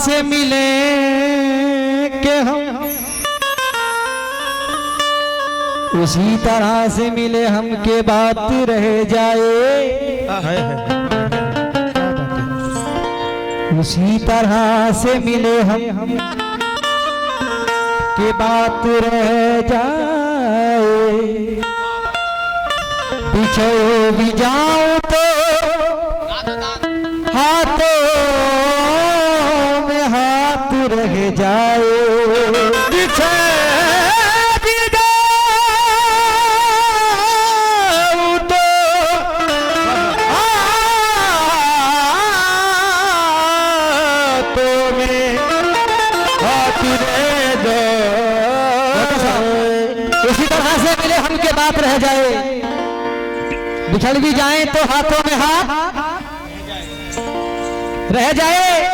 से मिले के हम उसी तरह से मिले हम के बात रह जाए, उसी तरह से मिले हम के बात रह जाए। पीछे भी जाऊं तो हाथों में हाथ रह जाए, पीछे भी जाऊं तो हाथों में हाथ रह जाए। इसी तरह से मिले हम के बात रह जाए, बिछड़ भी जाएं तो हाथों में हाथ रह जाए।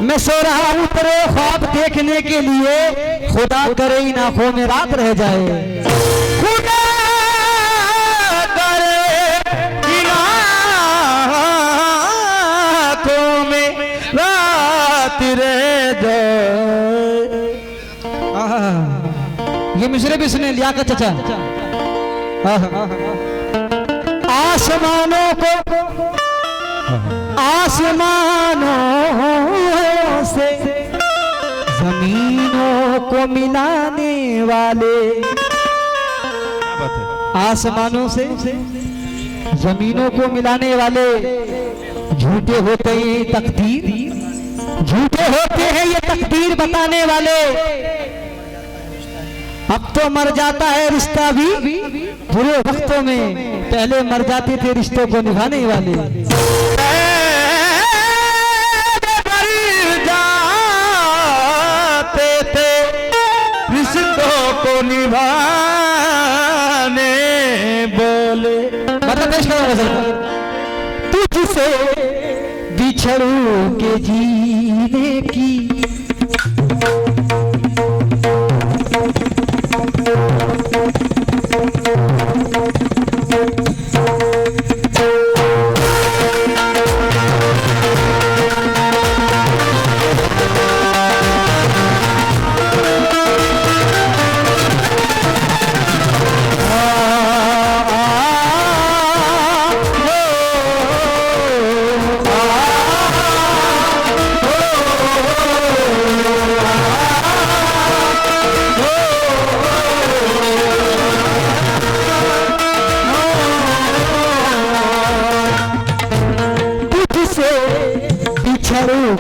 मैं सो रहा हूं तेरे ख्वाब देखने के लिए, खुदा करे इन आंखों में रात रह जाए, खुदा करे इन आंखों में रात रह जाए। ये मिसरे भी सुने लियाकत चाचा। आसमानों को आसमानों से जमीनों को मिलाने वाले, आसमानों से जमीनों को मिलाने वाले, झूठे होते हैं ये तकदीर, झूठे होते हैं ये तकदीर बताने वाले। अब तो मर जाता है रिश्ता भी बुरे वक्तों में, पहले मर जाते थे रिश्तों को निभाने वाले। मर जाते थे रिश्तों को निभाने बोले। मतलब पेश करो तुझसे बिछड़ू के जीने की,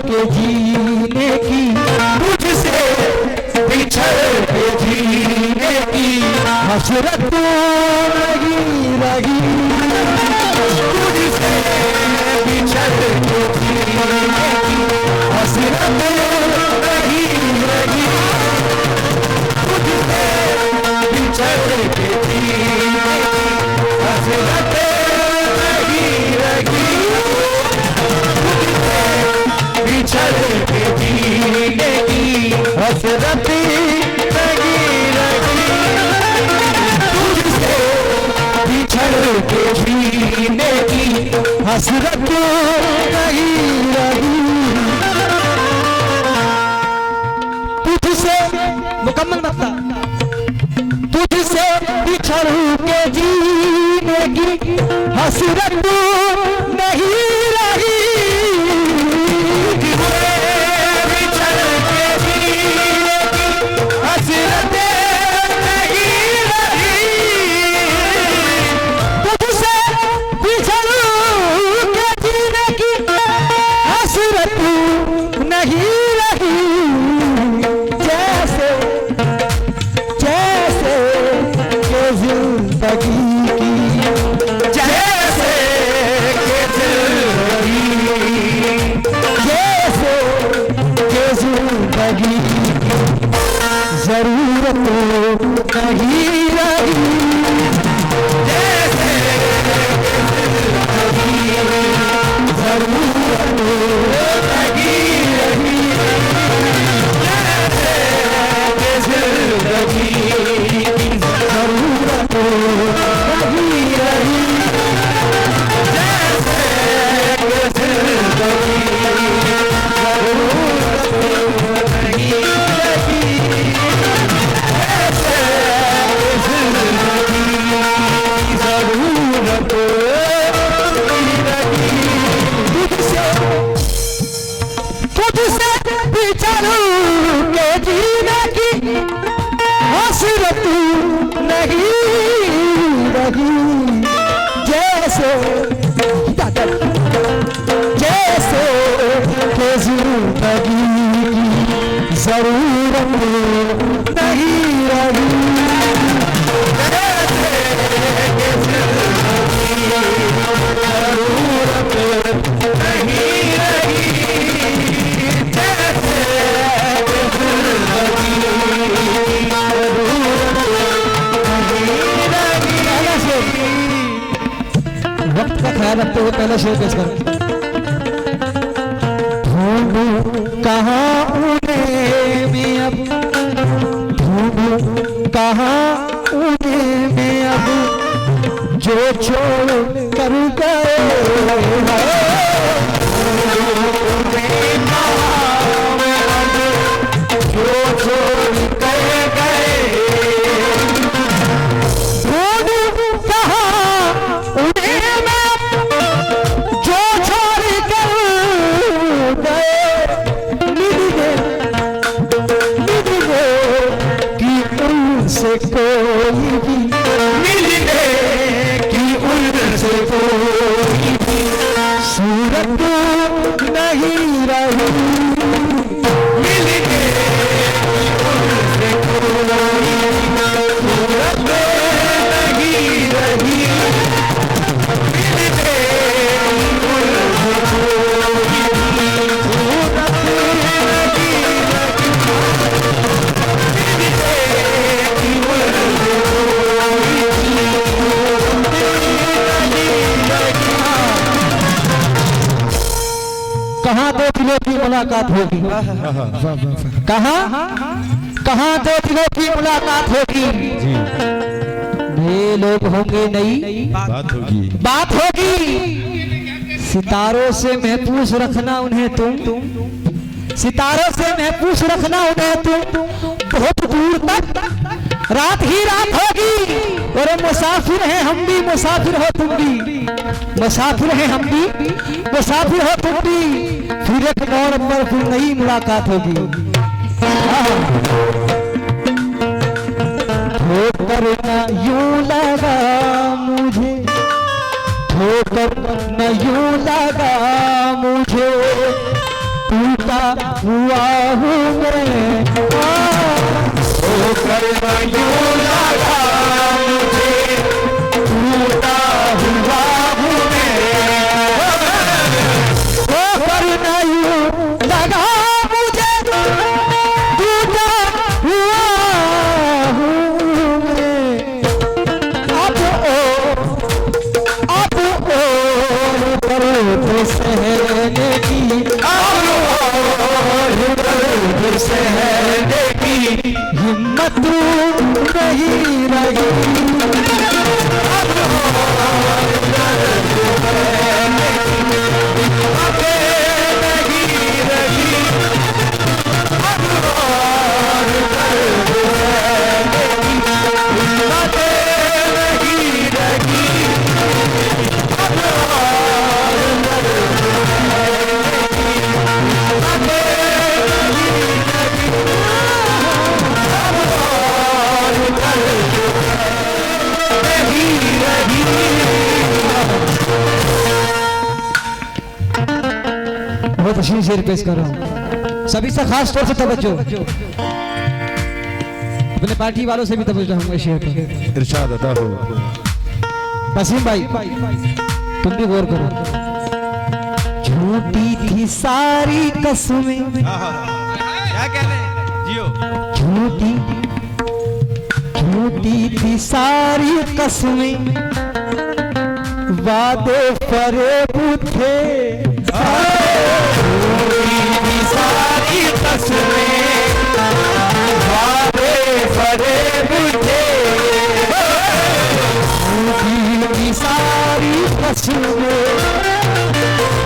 के जीने की, मुझसे बिछड़ के जीने की हसरत लगी लगी, मुझसे बिछड़ के जीने की हसरत लगी लगी, मुझसे बिछड़ के जीने की हसरत लगी लगी, बिछड़ के जीने की हसरत लगी लगी, तुझसे बिछड़ के जीने की हसरत लगी लगी, तुझसे मुकम्मल मतलब तुझसे बिछड़ के जीने की हसरत नहीं रही, जरूरत नहीं रही, जैसे जरूरत नहीं रही, जैसे जरूरत नहीं रही, जैसे मरू के जीने की हसरत नहीं रही, जैसे जैसे के जिंदगी की जरूरत नहीं रही, वक्त का ख्याल रखते हुए पहले शेर पेश करें। ढूंढूं कहाँ उन्हें मैं अब, ढूंढूं कहाँ उन्हें मैं अब, जो छोड़ कर गए जो छोड़ कर गए, ढूंढूं कहाँ उन्हें मैं जो छोड़ कर गए, मिलने की उनसे कोई भी, मिलने की उनसे कोई भी सूरत नहीं रही, मिलने की उनसे कोई सूरत नहीं रही, कहाँ दो दिलों की मुलाकात होगी, कहाँ कहाँ दो दिलों की मुलाकात होगी, ये लोग होंगे नई बात होगी, सितारों से महफूज रखना उन्हें तुम, सितारों से महफूज रखना उन्हें तुम, बहुत दूर तक रात ही रात होगी, और मुसाफिर हैं हम भी, मुसाफिर हो तुम भी, मुसाफिर हैं हम भी, मुसाफिर हो तुम भी, फिर एक मोड़ पर फिर नई मुलाकात होगी। ठोकर न यूं लगा मुझे, ठोकर न यूं लगा मुझे, टूटा हुआ हूँ मैं, ठोकर न यूं लगा मुझे, टूटा हुआ हूँ मैं, ठोकर न यूं लगा मुझे, टूटा हुआ हूँ मैं, अब और दर्द सहने की, सहने की हिम्मत नहीं रही, बहुत अच्छी शेर पेश कर रहा हूँ, सभी से खास तौर से तवज्जो, अपने पार्टी वालों से भी तवज्जो होंगे शेर पर, इरशाद अता हो। वसीम भाई तुम भी गौर करो, झूठी थी सारी कसमें, क्या कह रहे हैं जियो, झूठी थी सारी कसमें, वादे फरेब थे, सारी कसमें, वादे फरेब थे, सारी कसमें,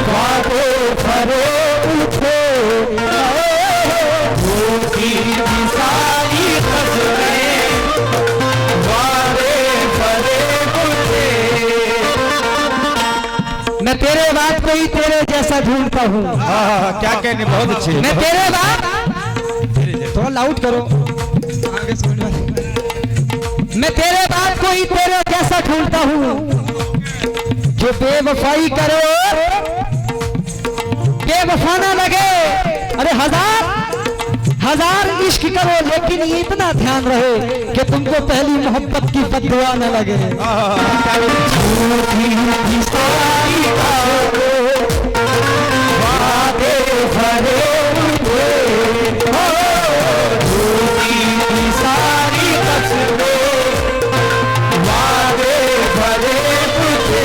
वादे फरेब थे, सारी कसमें, वादे फरेब थे, मैं तेरे बात को ही तेरे जैसा ढूंढता हूँ। क्या कहने, बहुत अच्छे, मैं तेरे बात थोड़ा लाउड करो आगे समझ में। मैं तेरे बाप को ही तेरे जैसा ढूंढता हूँ जो बेवफाई करे बेवफा ना लगे। अरे हजार इश्क करो लेकिन ये इतना ध्यान रहे कि तुमको पहली मोहब्बत की बददुआ न लगे। वादे भरे उठे, सारी कसमें, वादे भरे उठे,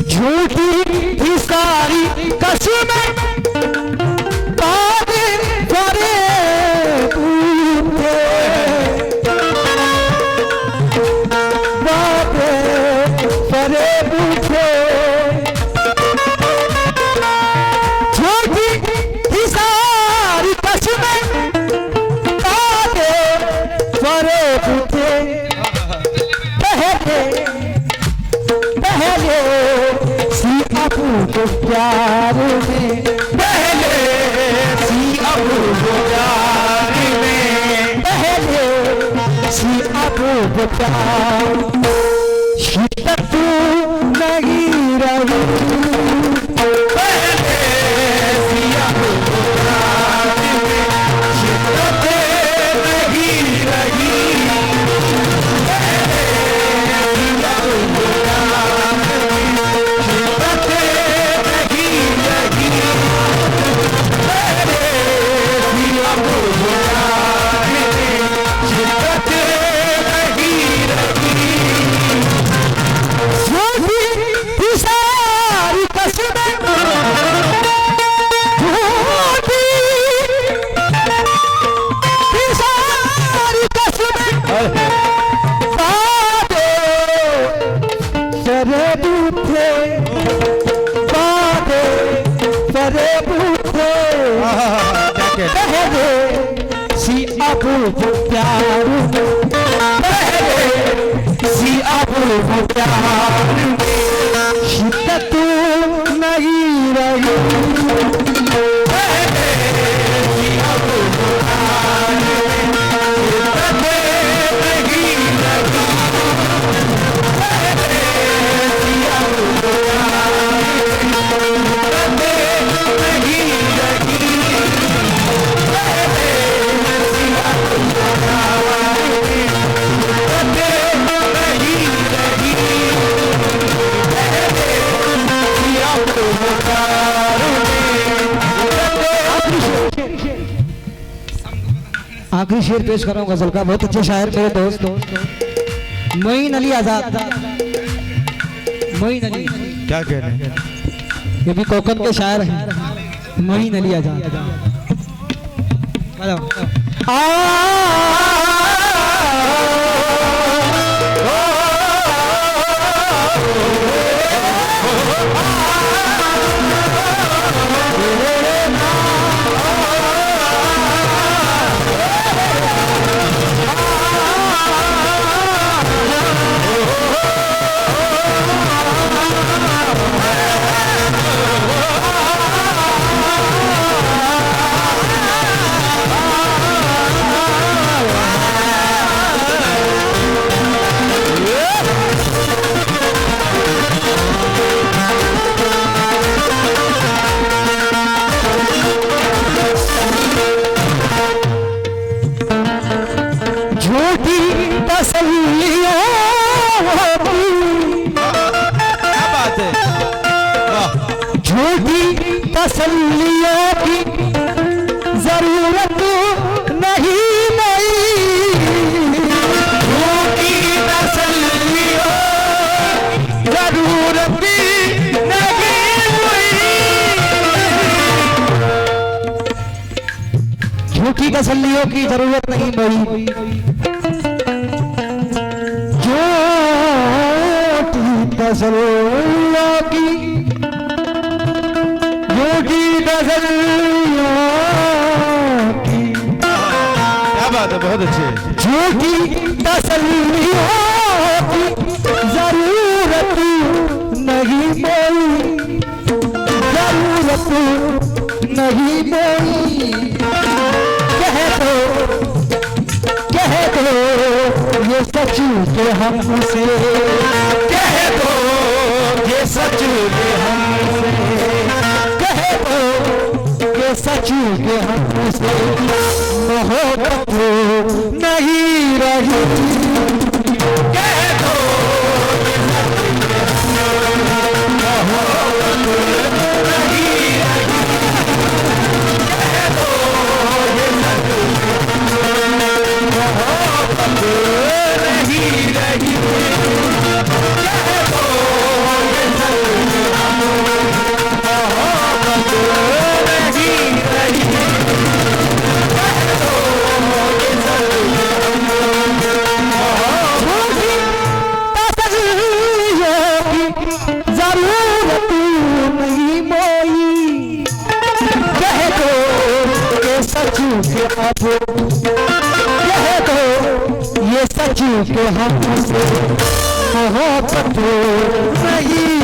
झूठी थी सारी कसमें, प्यार में पहले सी अबू प्यार में पहले सी अबू प्यार शिद्दत तू नहीं रही पहले सी अबू प्यार में शिद्दत नहीं रही पहले सी अबू प्यार में शिद्दत प्यार सी अबू प्यार शिद्दत नहीं रही सी अबू प्यार शिद्दत नहीं रही सी अबू प्यार शिद्दत नहीं रही आखिरी शेर पेश कर रहा हूँ गजल का। बहुत अच्छे शायर मेरे दोस्त मोइन अली आजाद। मोइन अली क्या कह रहे हैं? ये भी कोकन के शायर हैं। मोइन अली आजाद तसल्लियों की जरूरत नहीं नहीं झूठी तसल्लियों जरूरत नहीं झूठी तसल्लियों की जरूरत नहीं पड़ी झूठी तसल्लियों की क्या बात है, बहुत अच्छे। झूठी तसल्लियों की जरूरत नहीं कोई जरूरत नहीं मोई, कह दो ये सच के हमसे, कह दो ये सच के हमसे, कह दो ये सच के हमसे, मोहब्बत नहीं रही, कह दो जरूरत नहीं मोई, कह दो ये सच के अब, कह दो ये सच के हमसे, मोहब्बत नहीं